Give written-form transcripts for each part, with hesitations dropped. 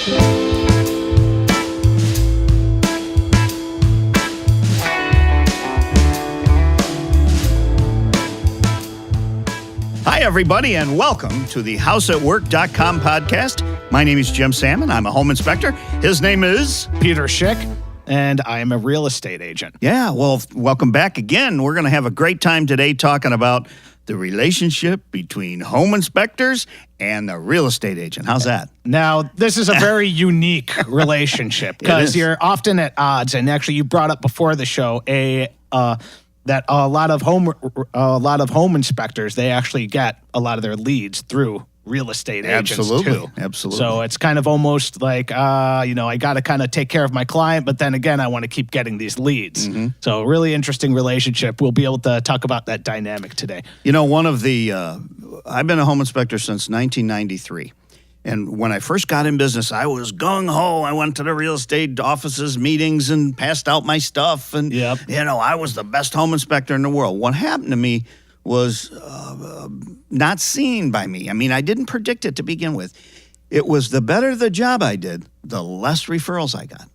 Hi, everybody, and welcome to the houseatwork.com podcast. My name is Jim Salmon. I'm a home inspector. His name is Peter Schick, and I am a real estate agent. Yeah, well, welcome back again. We're going to have a great time today talking about the relationship between home inspectors and the real estate agent. How's that? Now, this is a very unique relationship because you're often at odds. And actually, you brought up before the show that a lot of home inspectors, they actually get a lot of their leads through real estate agents too. Absolutely. So it's kind of almost like, I got to kind of take care of my client, but then again, I want to keep getting these leads. Mm-hmm. So a really interesting relationship. We'll be able to talk about that dynamic today. You know, I've been a home inspector since 1993. And when I first got in business, I was gung-ho. I went to the real estate offices, meetings, and passed out my stuff. And, I was the best home inspector in the world. What happened to me was not seen by me. I mean, I didn't predict it to begin with. It was the better the job I did, the less referrals I got.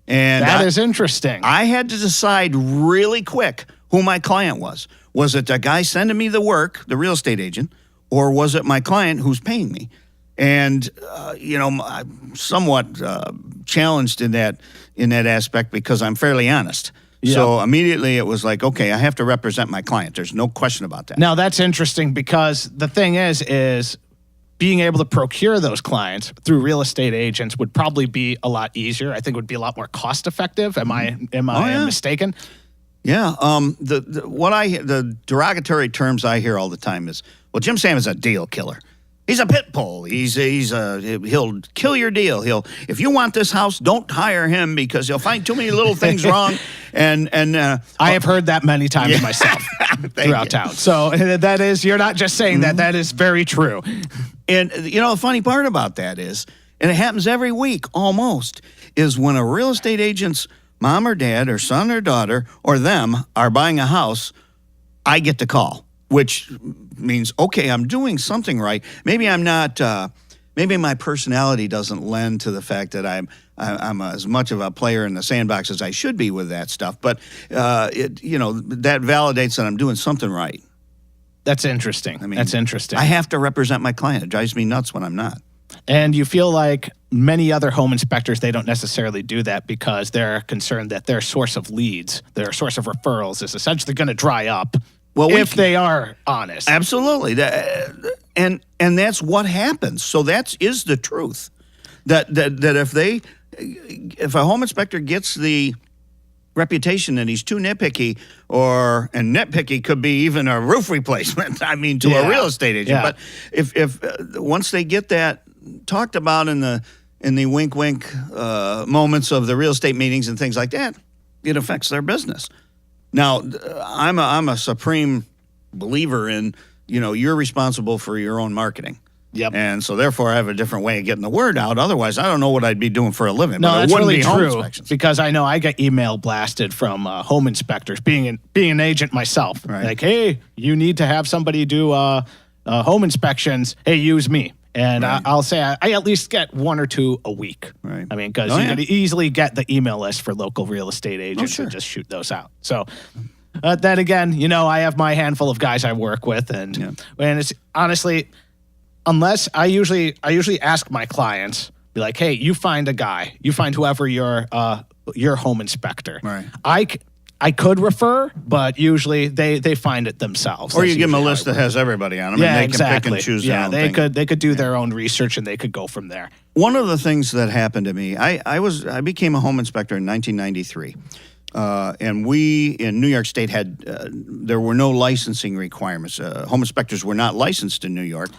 And that is interesting. I had to decide really quick who my client was. Was it the guy sending me the work, the real estate agent, or was it my client who's paying me? And, I'm somewhat challenged in that aspect because I'm fairly honest. Yep. So immediately it was like, okay, I have to represent my client. There's no question about that. Now, that's interesting because the thing is being able to procure those clients through real estate agents would probably be a lot easier. I think it would be a lot more cost effective. Am I mistaken? Yeah. The derogatory terms I hear all the time is, well, Jim Salmon's a deal killer. He's a pit bull. He'll kill your deal. If you want this house, don't hire him because he'll find too many little things wrong. And I have heard that many times myself throughout town. So that is, you're not just saying that. That is very true. And the funny part about that is, and it happens every week almost, is when a real estate agent's mom or dad or son or daughter or them are buying a house, I get the call. Which means, okay, I'm doing something right. Maybe I'm not. Maybe my personality doesn't lend to the fact that I'm as much of a player in the sandbox as I should be with that stuff. But that validates that I'm doing something right. That's interesting. That's interesting. I have to represent my client. It drives me nuts when I'm not. And you feel like many other home inspectors, they don't necessarily do that because they're concerned that their source of leads, their source of referrals, is essentially going to dry up. Well, if they are honest. Absolutely. And that's what happens. So that is the truth. That if a home inspector gets the reputation that he's too nitpicky, and nitpicky could be even a roof replacement, to a real estate agent. Yeah. But if once they get that talked about in the wink moments of the real estate meetings and things like that, it affects their business. Now, I'm a supreme believer in, you're responsible for your own marketing. Yep. And so therefore I have a different way of getting the word out. Otherwise, I don't know what I'd be doing for a living. No, but that's really true because I know I get email blasted from home inspectors, being an agent myself. Right. Like, hey, you need to have somebody do home inspections. Hey, use me. And right. I'll say I at least get one or two a week. Right. Because you could easily get the email list for local real estate agents and just shoot those out. So then again, I have my handful of guys I work with, and it's honestly, unless I usually ask my clients, be like, hey, you find a guy, you find whoever your home inspector. Right. I could refer, but usually they find it themselves. Or you give them a list that has everybody on them, and they can pick and choose their own thing. They could do their own research, and they could go from there. One of the things that happened to me, I became a home inspector in 1993, and we in New York State there were no licensing requirements. Home inspectors were not licensed in New York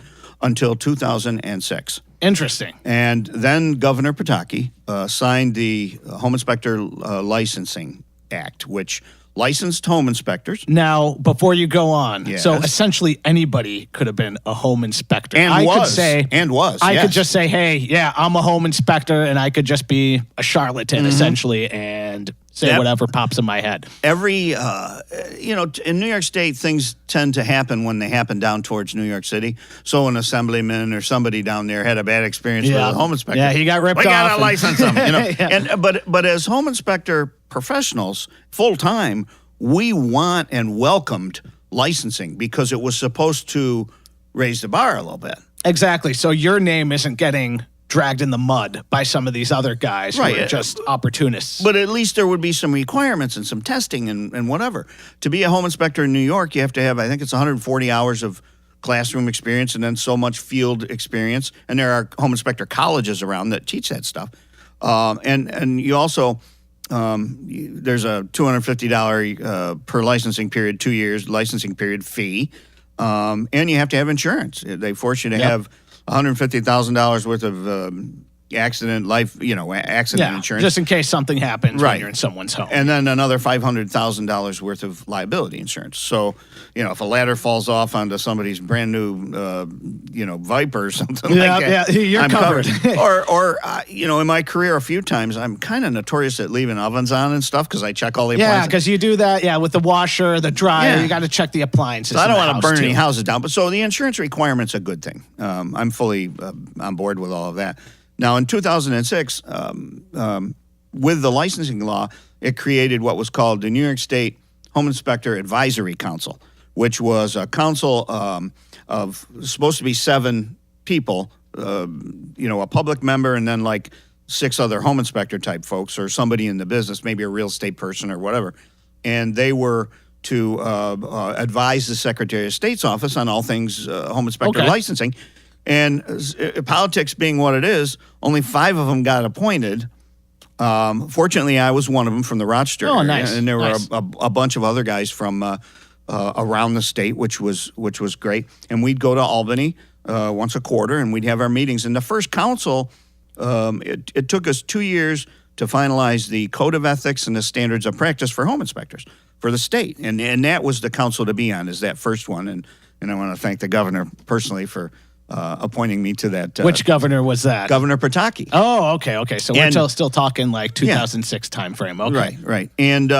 until 2006. Interesting. And then Governor Pataki signed the Home Inspector Licensing Act, which licensed home inspectors. Now, before you go on, so essentially anybody could have been a home inspector. I could just say, hey, I'm a home inspector, and I could just be a charlatan, essentially, and say whatever pops in my head. Every, in New York State, things tend to happen when they happen down towards New York City. So an assemblyman or somebody down there had a bad experience with a home inspector. Yeah, he got ripped off. We got to license him, But as home inspector professionals, full time, we want and welcomed licensing because it was supposed to raise the bar a little bit. Exactly. So your name isn't getting dragged in the mud by some of these other guys who are just opportunists. But at least there would be some requirements and some testing and whatever. To be a home inspector in New York, you have to have, I think it's 140 hours of classroom experience and then so much field experience. And there are home inspector colleges around that teach that stuff. And you also, there's a $250 per licensing period, 2 years licensing period fee. And you have to have insurance. They force you to have $150,000 worth of accident insurance, just in case something happens when you're in someone's home, and then another $500,000 worth of liability insurance. So, if a ladder falls off onto somebody's brand new, Viper or something like that, you're covered. or in my career, a few times I'm kind of notorious at leaving ovens on and stuff because I check all the appliances. Yeah, because you do that. Yeah, with the washer, the dryer, you got to check the appliances. So I don't want to burn any houses down, but so the insurance requirement's a good thing. I'm fully on board with all of that. Now, in 2006, with the licensing law, it created what was called the New York State Home Inspector Advisory Council, which was a council of supposed to be 7 people, a public member and then like 6 other home inspector type folks or somebody in the business, maybe a real estate person or whatever. And they were to advise the Secretary of State's office on all things home inspector licensing. And politics being what it is, only 5 of them got appointed. Fortunately, I was one of them from the Rochester area, nice. And there were a bunch of other guys from around the state, which was great. And we'd go to Albany once a quarter, and we'd have our meetings. And the first council, it took us 2 years to finalize the Code of Ethics and the Standards of Practice for home inspectors for the state. And that was the council to be on, is that first one. And I want to thank the governor personally for appointing me to that. Which governor was that? Governor Pataki. Oh, okay. So we're still talking like 2006 timeframe. Okay. Right. And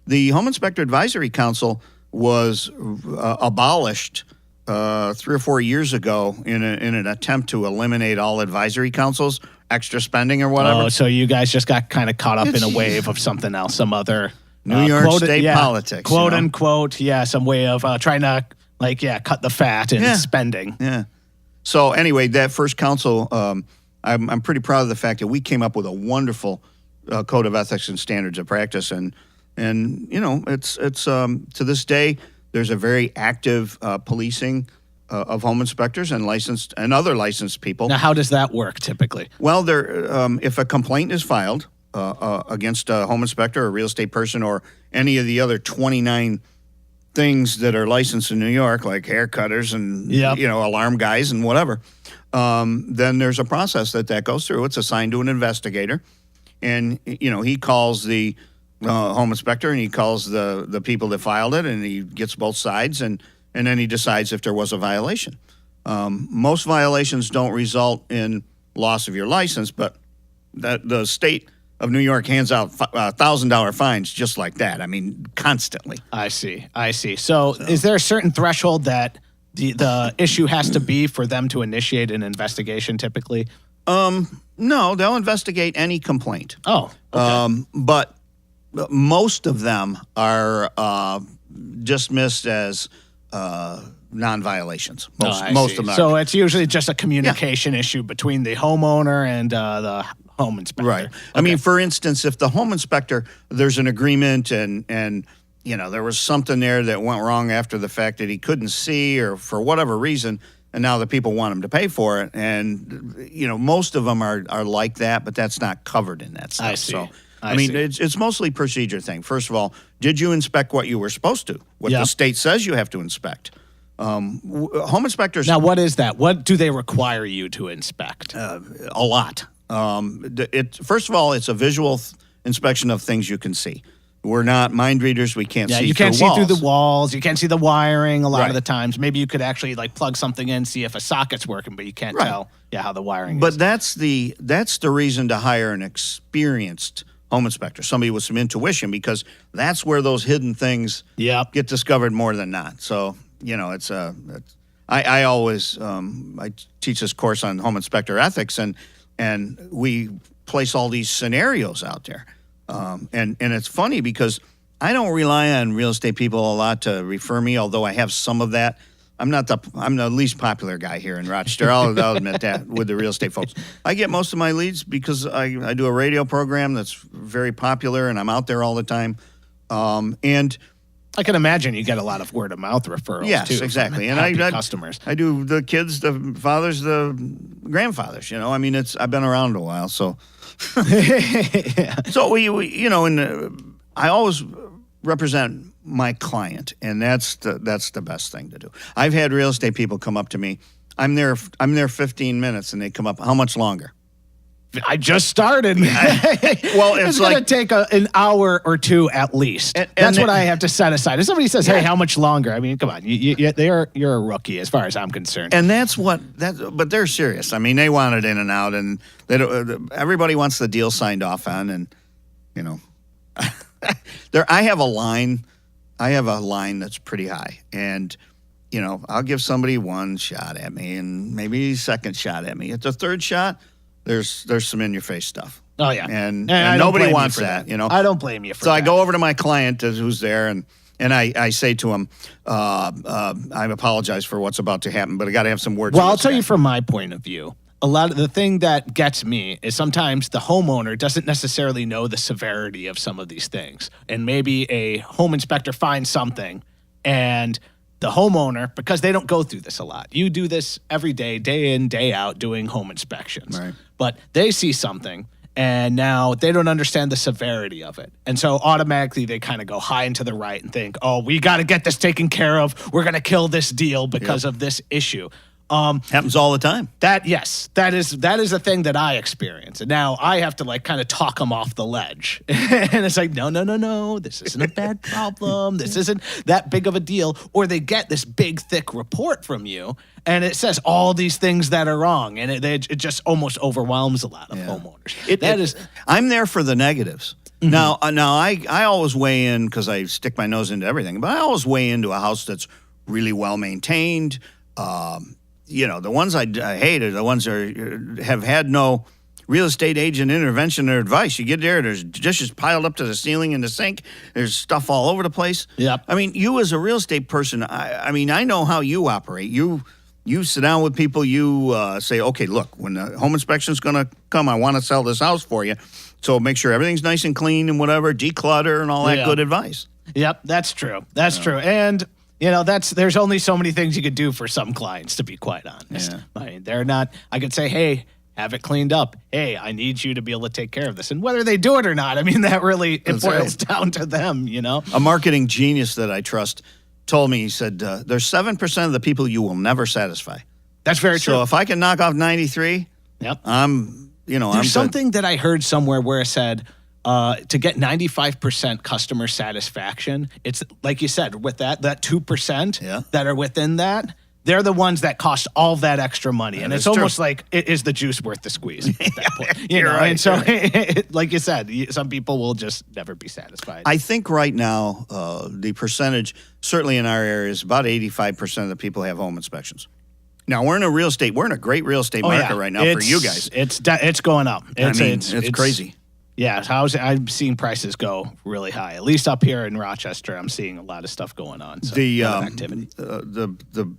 the Home Inspector Advisory Council was abolished 3 or 4 years ago in an attempt to eliminate all advisory councils, extra spending or whatever. Oh, so you guys just got kind of caught up in a wave of something else, some other New York State politics. Quote unquote, some way of trying to cut the fat in spending. Yeah. So anyway, that first council, I'm pretty proud of the fact that we came up with a wonderful code of ethics and standards of practice, and it's to this day there's a very active policing of home inspectors and licensed and other licensed people. Now, how does that work typically? Well, if a complaint is filed against a home inspector or a real estate person or any of the other 29 things that are licensed in New York, like hair cutters and alarm guys and whatever, then there's a process that goes through. It's assigned to an investigator, and he calls the home inspector and he calls the people that filed it, and he gets both sides, and then he decides if there was a violation. Most violations don't result in loss of your license, but the state of New York hands out $1,000 fines just like that. I mean, constantly. I see. So is there a certain threshold that the issue has to be for them to initiate an investigation typically? No, they'll investigate any complaint. Oh, okay. But most of them are dismissed as non-violations. Most of them are. So it's usually just a communication issue between the homeowner and the home inspector. Right. Okay. I mean, for instance, if the home inspector, there's an agreement and there was something there that went wrong after the fact that he couldn't see or for whatever reason, and now the people want him to pay for it. And, most of them are like that, but that's not covered in that stuff. I see. So, I mean, it's mostly procedure thing. First of all, did you inspect what you were supposed to? What the state says you have to inspect. Home inspectors. Now, what is that? What do they require you to inspect? A lot. First of all, it's a visual inspection of things you can see. We're not mind readers. We can't see. You can't see through the walls. You can't see the wiring a lot Right. of the times. Maybe you could actually plug something in, see if a socket's working, but you can't tell how the wiring is. But that's the reason to hire an experienced home inspector, somebody with some intuition, because that's where those hidden things get discovered more than not. So, it's I always I teach this course on home inspector ethics, and we place all these scenarios out there. And it's funny because I don't rely on real estate people a lot to refer me, although I have some of that. I'm the least popular guy here in Rochester. I'll admit that with the real estate folks. I get most of my leads because I do a radio program that's very popular, and I'm out there all the time. And I can imagine you get a lot of word of mouth referrals. Yes, too, exactly. And I customers. I do the kids, the fathers, the grandfathers. I mean, I've been around a while, so. So I always represent my client, and that's the best thing to do. I've had real estate people come up to me. I'm there 15 minutes, and they come up. How much longer? I just started. Well, it's going to take an hour or two at least. That's what I have to set aside. If somebody says, "Hey, how much longer?" I mean, come on, you're a rookie as far as I'm concerned. And but they're serious. I mean, they want it in and out, and everybody wants the deal signed off on, and I have a line that's pretty high, and I'll give somebody one shot at me, and maybe a second shot at me. At the third shot, there's some in your face stuff. Oh yeah, and nobody wants that. I don't blame you for that. So I go over to my client who's there, and I say to him, I apologize for what's about to happen, but I got to have some words. Well, I'll tell you from my point of view. A lot of the thing that gets me is sometimes the homeowner doesn't necessarily know the severity of some of these things. And maybe a home inspector finds something, and the homeowner, because they don't go through this a lot. You do this every day in, day out, doing home inspections. Right. But they see something, and now they don't understand the severity of it. And so automatically they kind of go high and to the right and think, oh, we got to get this taken care of. We're going to kill this deal because of this issue. Happens all the time. That is a thing that I experience. And now I have to kind of talk them off the ledge. And it's like, no, this isn't a bad problem. This isn't that big of a deal. Or they get this big, thick report from you, and it says all these things that are wrong. And it just almost overwhelms a lot of homeowners. I'm there for the negatives. Mm-hmm. Now I always weigh in because I stick my nose into everything, but I always weigh into a house that's really well maintained. The ones I hate are the ones that have had no real estate agent intervention or advice. You get there, there's dishes piled up to the ceiling in the sink. There's stuff all over the place. Yep. I mean, you as a real estate person, I know how you operate. You sit down with people, you say, okay, look, when the home inspection's going to come, I want to sell this house for you. So make sure everything's nice and clean and whatever, declutter and all that good advice. Yep, that's true. That's true. And there's only so many things you could do for some clients, to be quite honest. Yeah. I mean, they're not, I could say, hey, have it cleaned up. Hey, I need you to be able to take care of this. And whether they do it or not, I mean, that really, it boils down to them, A marketing genius that I trust told me, he said, there's 7% of the people you will never satisfy. That's very true. So if I can knock off 93, yep. There's something that I heard somewhere where it said, to get 95% customer satisfaction, it's like you said, with that 2% that are within that, they're the ones that cost all that extra money. And it's almost like, is the juice worth the squeeze at that point? You're right. And so, like you said, some people will just never be satisfied. I think right now, the percentage, certainly in our area, is about 85% of the people have home inspections. Now, we're in a great real estate market right now for you guys. It's going up. It's crazy. Yeah, I'm seeing prices go really high. At least up here in Rochester, I'm seeing a lot of stuff going on. So the activity. The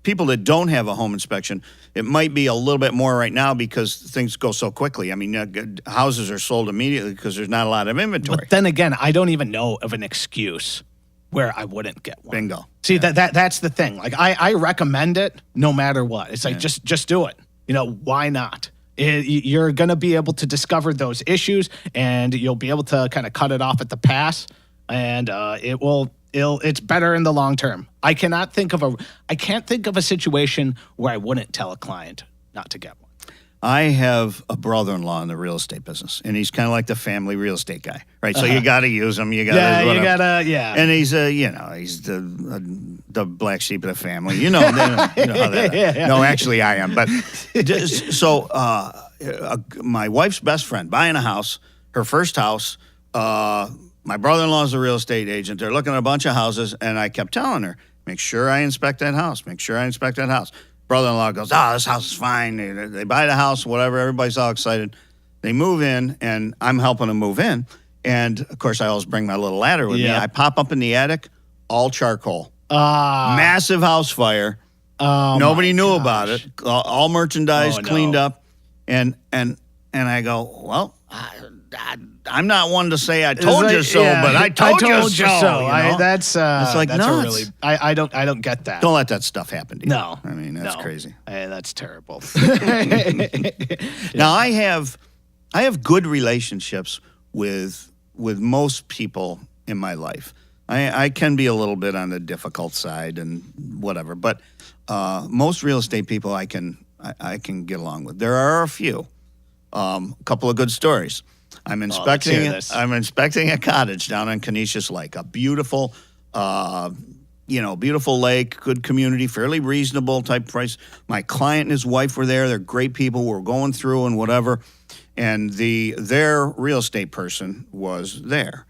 people that don't have a home inspection, it might be a little bit more right now because things go so quickly. I mean, houses are sold immediately because there's not a lot of inventory. But then again, I don't even know of an excuse where I wouldn't get one. Bingo. See, that's the thing. Like I recommend it no matter what. It's like just do it. Why not? You're going to be able to discover those issues, and you'll be able to kind of cut it off at the pass, and it's better in the long term. I can't think of a situation where I wouldn't tell a client not to get one. I have a brother-in-law in the real estate business, and he's kind of like the family real estate guy, right? So you got to use him. You got to, And he's he's the black sheep of the family. You know how that. No, actually, I am. But so my wife's best friend buying a house, her first house. My brother-in-law's a real estate agent. They're looking at a bunch of houses, and I kept telling her, make sure I inspect that house. Make sure I inspect that house. Brother-in-law goes, this house is fine. They buy the house, whatever. Everybody's all excited. They move in, and I'm helping them move in. And, of course, I always bring my little ladder with me. I pop up in the attic, all charcoal. Massive house fire. Nobody knew about it. All merchandise cleaned up. And I go, well, I'm not one to say I told you so, but I told you so. You know? That's like that's nuts. I don't get that. Don't let that stuff happen to you. No, I mean that's crazy. That's terrible. Now I have good relationships with most people in my life. I can be a little bit on the difficult side and whatever, but most real estate people I can get along with. There are a few. A couple of good stories. I'm inspecting a cottage down on Canisius Lake, a beautiful, beautiful lake, good community, fairly reasonable type price. My client and his wife were there. They're great people. We're going through and whatever, and their real estate person was there.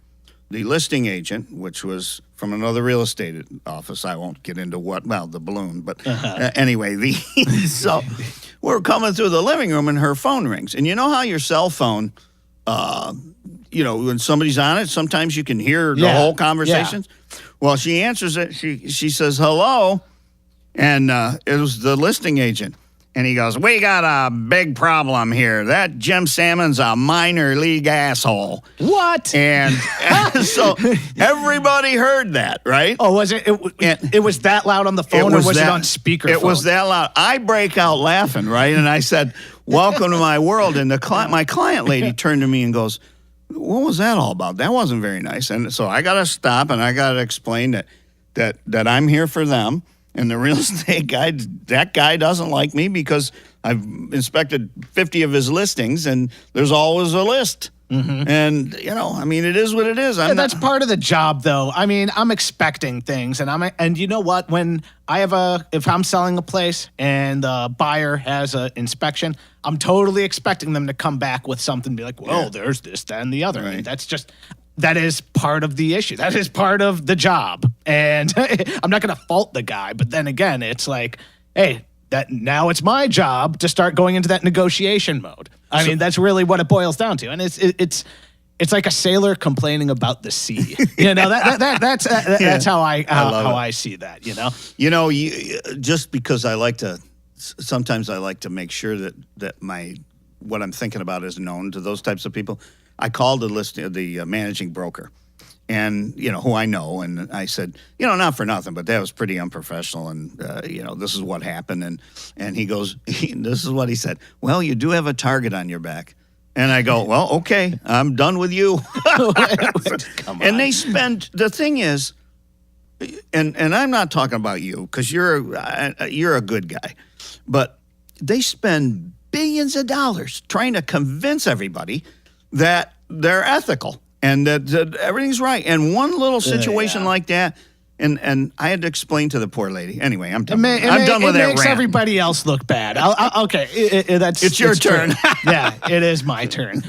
The listing agent, which was from another real estate office, I won't get into the balloon, but anyway, so we're coming through the living room and her phone rings. And you know how your cell phone, when somebody's on it, sometimes you can hear the whole conversations? Yeah. Well, she answers it. She says, hello, and it was the listing agent. And he goes, we got a big problem here. That Jim Salmon's a minor league asshole. What? And so everybody heard that, right? Oh, was it? It was that loud on the phone, or was it on speakerphone? It was that loud. I break out laughing, right? And I said, welcome to my world. And my client lady turned to me and goes, what was that all about? That wasn't very nice. And so I got to stop and I got to explain that I'm here for them. And the real estate guy, that guy doesn't like me because I've inspected 50 of his listings and there's always a list. Mm-hmm. And, it is what it is. That's part of the job, though. I mean, I'm expecting things. And you know what? When if I'm selling a place and the buyer has an inspection, I'm totally expecting them to come back with something and be like, well, there's this, that, and the other. Right. And that is part of the issue. That is part of the job. And I'm not going to fault the guy. But then again, it's like, hey, now it's my job to start going into that negotiation mode. I mean, that's really what it boils down to. And it's like a sailor complaining about the sea. That's how I see that, just because sometimes I like to make sure that what I'm thinking about is known to those types of people. I called the managing broker, and who I know, and I said, not for nothing, but that was pretty unprofessional, and this is what happened, and he goes, this is what he said. Well, you do have a target on your back, and I go, well, okay, I'm done with you. And they spend. The thing is, and I'm not talking about you because you're a good guy, but they spend billions of dollars trying to convince everybody that they're ethical and that everything's right. And one little situation like that, and I had to explain to the poor lady. Anyway, I'm done. I'm done with that rant. It makes everybody else look bad. Okay, it's your turn. Yeah, it is my turn.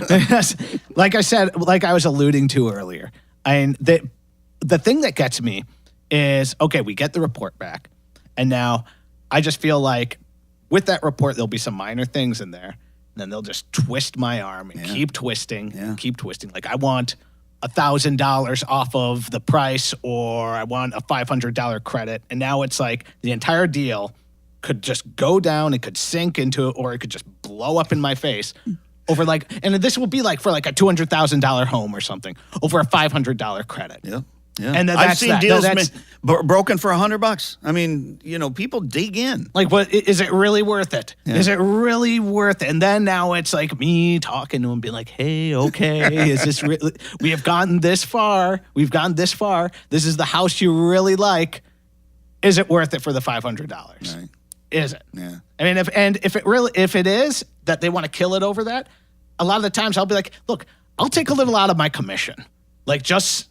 Like I said, like I was alluding to earlier, the thing that gets me is, okay, we get the report back, and now I just feel like with that report, there'll be some minor things in there. And then they'll just twist my arm and keep twisting, keep twisting. Like, I want $1,000 off of the price, or I want a $500 credit. And now it's like the entire deal could just go down, it could sink into it, or it could just blow up in my face over and this will be like for like a $200,000 home or something, over a $500 credit. Yeah. Yeah. And I've seen deals broken for $100. I mean, people dig in. Like, what is it really worth it? Yeah. Is it really worth it? And then now it's like me talking to him, being like, "Hey, okay, is this really? We have gotten this far. We've gotten this far. This is the house you really like. Is it worth it for the $500? Right. Is it? Yeah. I mean, if it is that they want to kill it over that, a lot of the times I'll be like, look, I'll take a little out of my commission, let's just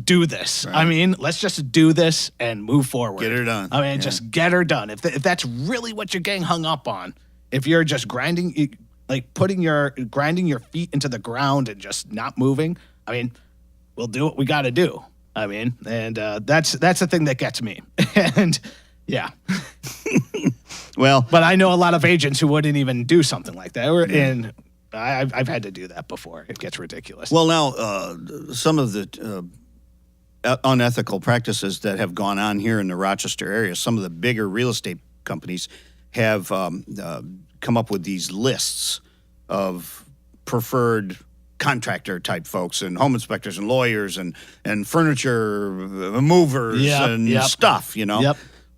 do this. Right. I mean, let's just do this and move forward. Get her done. Just get her done. If that's really what you're getting hung up on, if you're just grinding, like grinding your feet into the ground and just not moving, I mean, we'll do what we got to do. I mean, and that's the thing that gets me. And yeah. Well, but I know a lot of agents who wouldn't even do something like that. And I've had to do that before. It gets ridiculous. Well, now some of the unethical practices that have gone on here in the Rochester area, some of the bigger real estate companies have come up with these lists of preferred contractor type folks and home inspectors and lawyers and furniture movers and stuff, you know.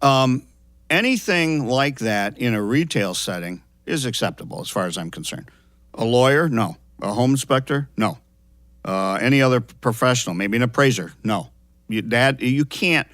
Yep. Anything like that in a retail setting is acceptable as far as I'm concerned. A lawyer, no. A home inspector, no. Any other professional, maybe an appraiser, no. You can't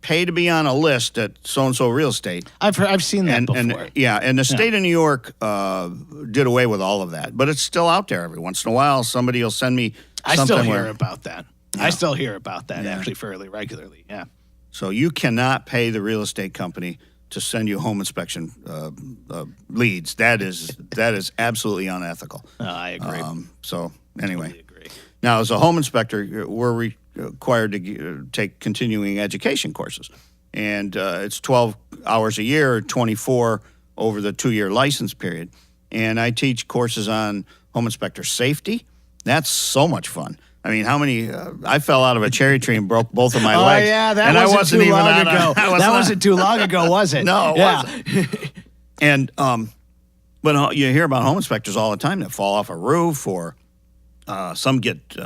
pay to be on a list at so-and-so real estate. I've seen that before. And the state of New York did away with all of that, but it's still out there every once in a while. Somebody will send me something. I still hear about that. Yeah. I still hear about that actually fairly regularly, yeah. So you cannot pay the real estate company to send you home inspection leads. That is absolutely unethical. I agree. So anyway, totally agree. Now as a home inspector, we're required to take continuing education courses, and it's 12 hours a year, 24 over the 2-year license period. And I teach courses on home inspector safety. That's so much fun. I mean, how many? I fell out of a cherry tree and broke both of my legs. Oh yeah, that wasn't too long ago. That wasn't too long ago, was it? No, it wasn't. And but you hear about home inspectors all the time that fall off a roof, or some get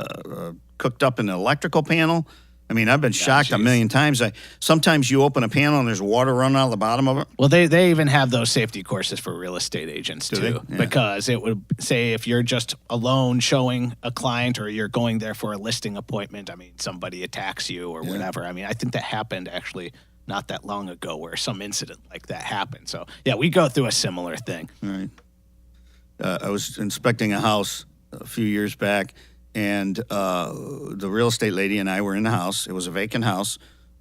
cooked up in an electrical panel. I mean, I've been shocked a million times. Sometimes you open a panel and there's water running out of the bottom of it. Well, they even have those safety courses for real estate agents too, because it would say if you're just alone showing a client or you're going there for a listing appointment, I mean, somebody attacks you or whatever. I mean, I think that happened actually not that long ago where some incident like that happened. So, yeah, we go through a similar thing. All right. I was inspecting a house a few years back, and the real estate lady and I were in the house. It was a vacant house.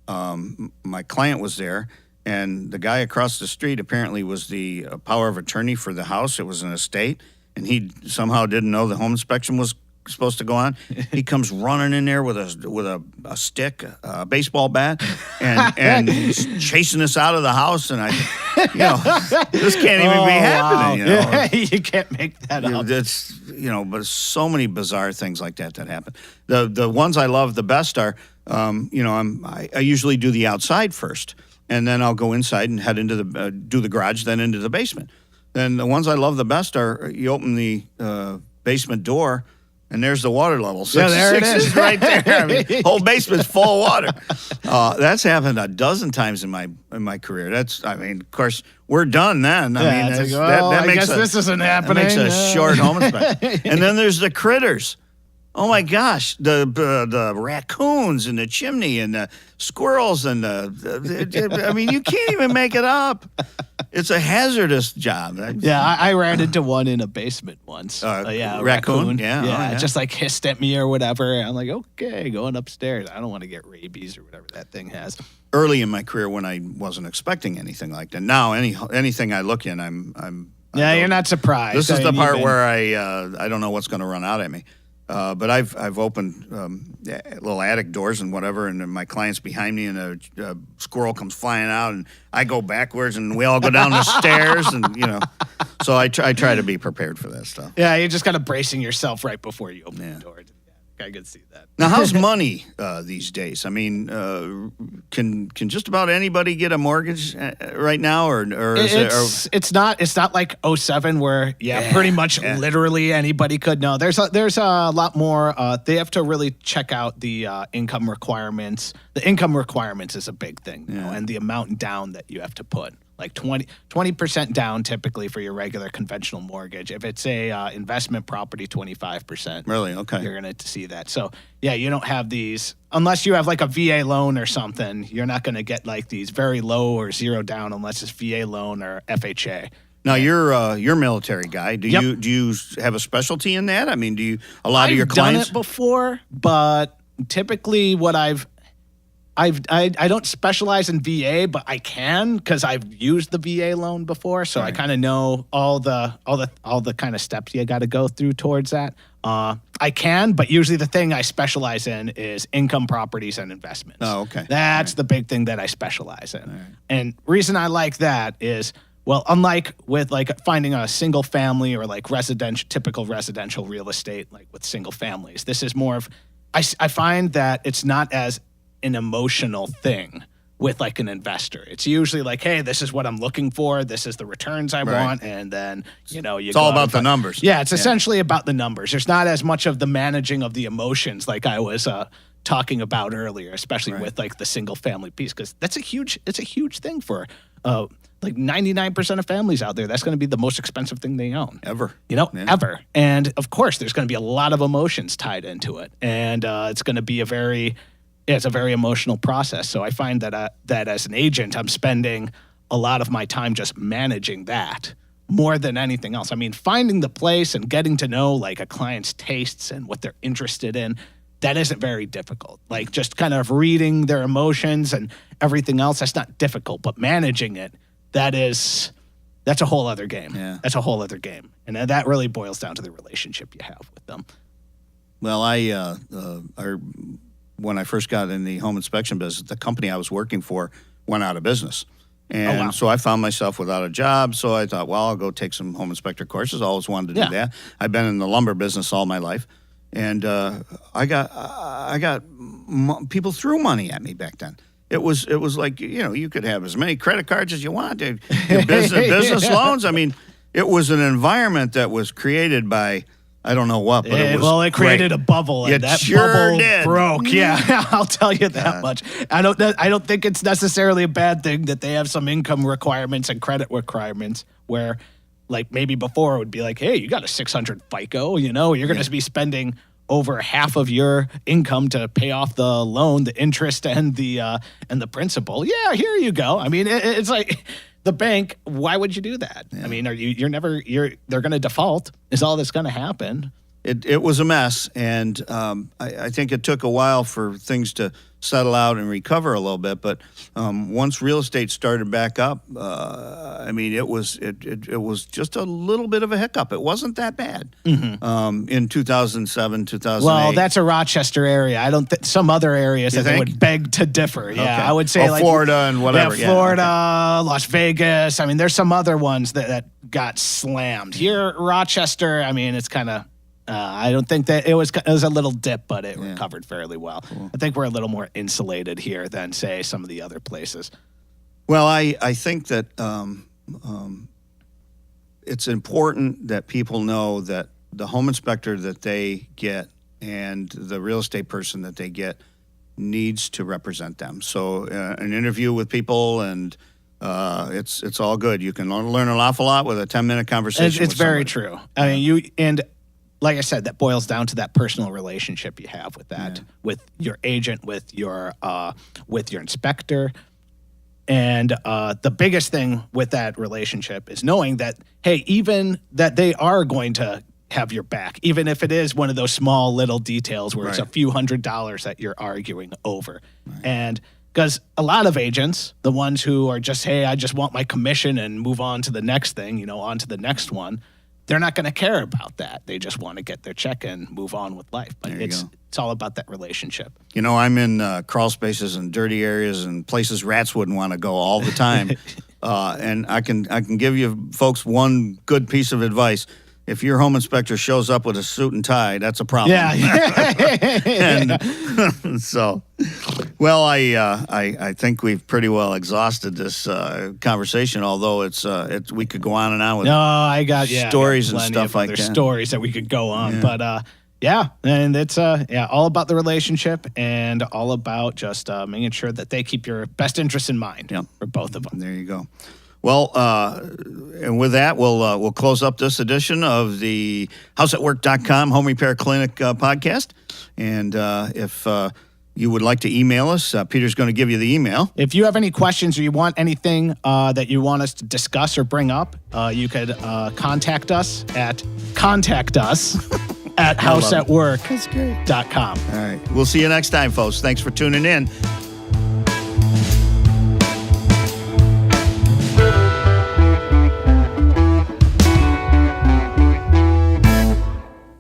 My client was there, and the guy across the street apparently was the power of attorney for the house. It was an estate, and he somehow didn't know the home inspection was supposed to go on. He comes running in there with a stick, a baseball bat, and he's chasing us out of the house. And this can't even be happening. Wow. You can't make that up. It's but so many bizarre things like that happen. The ones I love the best are, I usually do the outside first, and then I'll go inside and head into do the garage, then into the basement. Then the ones I love the best are you open the basement door, and there's the water level. There it is. Right there. I mean, whole basement's full of water. That's happened a dozen times in my career. Of course, we're done then. I guess this isn't happening. That makes a short home inspection. And then there's the critters. Oh my gosh, the raccoons in the chimney and the squirrels and I mean, you can't even make it up. It's a hazardous job. I ran into one in a basement once. A raccoon. Yeah, just like hissed at me or whatever. I'm like, okay, going upstairs. I don't want to get rabies or whatever that thing has. Early in my career, when I wasn't expecting anything like that, now anything I look in, you're not surprised. This is the part where I don't know what's going to run out at me. But I've opened little attic doors and whatever, and my client's behind me, and a squirrel comes flying out, and I go backwards, and we all go down the stairs, and So I try to be prepared for that stuff. Yeah, you're just kind of bracing yourself right before you open the door. I could see that. Now, how's money these days? I mean, can just about anybody get a mortgage right now, or it's not like 07 where pretty much literally anybody could. No, there's a lot more. They have to really check out the income requirements. The income requirements is a big thing, and the amount down that you have to put. Like 20% down typically for your regular conventional mortgage. If it's a investment property, 25%. Really? Okay. You're going to see that. So, you don't have these, unless you have like a VA loan or something, you're not going to get like these very low or zero down unless it's VA loan or FHA. Now, you're a military guy. Do you have a specialty in that? I mean, do you, a lot of your clients? I've done it before, but typically what I've I don't specialize in VA, but I can because I've used the VA loan before, so I kind of know all the kind of steps you got to go through towards that. I can, but usually the thing I specialize in is income properties and investments. Oh, okay. That's the big thing that I specialize in. And reason I like that is, well, unlike with like finding a single family or like typical residential real estate, like with single families, this is more of, I find that it's not as an emotional thing with like an investor. It's usually like, hey, this is what I'm looking for. This is the returns I want. And then, it's all about the numbers. Yeah, it's essentially about the numbers. There's not as much of the managing of the emotions like I was talking about earlier, especially with like the single family piece, because it's a huge thing for like 99% of families out there. That's going to be the most expensive thing they own. Ever. Ever. And of course, there's going to be a lot of emotions tied into it. And it's going to be it's a very emotional process. So I find that that as an agent, I'm spending a lot of my time just managing that more than anything else. I mean, finding the place and getting to know like a client's tastes and what they're interested in, that isn't very difficult. Like just kind of reading their emotions and everything else, that's not difficult. But managing it, that's a whole other game. Yeah. That's a whole other game. And that really boils down to the relationship you have with them. Well, when I first got in the home inspection business, the company I was working for went out of business. And so I found myself without a job. So I thought, well, I'll go take some home inspector courses. I always wanted to do that. I've been in the lumber business all my life. And I got people threw money at me back then. It was like, you could have as many credit cards as you want, business loans. I mean, it was an environment that was created by, I don't know what, but it created a bubble, and that bubble broke. Yeah, I'll tell you that much. I don't think it's necessarily a bad thing that they have some income requirements and credit requirements where, like maybe before it would be like, hey, you got a 600 FICO, you're going to be spending over half of your income to pay off the loan, the interest and the principal. Yeah, here you go. I mean, it's like. The bank, why would you do that? Yeah. I mean, they're going to default is all that's going to happen. It was a mess, and I think it took a while for things to settle out and recover a little bit. But once real estate started back up, I mean, it was just a little bit of a hiccup. It wasn't that bad in 2007, 2008. Well, that's a Rochester area. I don't think some other areas I would beg to differ. Yeah, okay. I would say like Florida and whatever. Yeah, Florida, Las Vegas. I mean, there's some other ones that got slammed. Here, Rochester. I mean, it's kind of. I don't think that it was a little dip, but it recovered fairly well. Cool. I think we're a little more insulated here than, say, some of the other places. Well, I think that it's important that people know that the home inspector that they get and the real estate person that they get needs to represent them. So an interview with people and it's all good. You can learn an awful lot with a 10-minute conversation. It's very true. I mean, like I said, that boils down to that personal relationship you have with that, with your agent, with your inspector. And the biggest thing with that relationship is knowing that, hey, even that they are going to have your back, even if it is one of those small little details where it's a few $100s that you're arguing over. Right. And because a lot of agents, the ones who are just, hey, I just want my commission and move on to the next thing, on to the next one, they're not going to care about that. They just want to get their check and move on with life. But it's all about that relationship. I'm in crawl spaces and dirty areas and places rats wouldn't want to go all the time. And I can give you folks one good piece of advice. If your home inspector shows up with a suit and tie, that's a problem. Yeah. And so, well, I think we've pretty well exhausted this conversation. Although we could go on and on with stories and stuff like that. Stories that we could go on, but and it's all about the relationship and all about just making sure that they keep your best interests in mind for both of them. There you go. Well, and with that, we'll close up this edition of the houseatwork.com Home Repair Clinic podcast. And if you would like to email us, Peter's going to give you the email. If you have any questions or you want anything that you want us to discuss or bring up, you could contact us at houseatwork.com. All right. We'll see you next time, folks. Thanks for tuning in.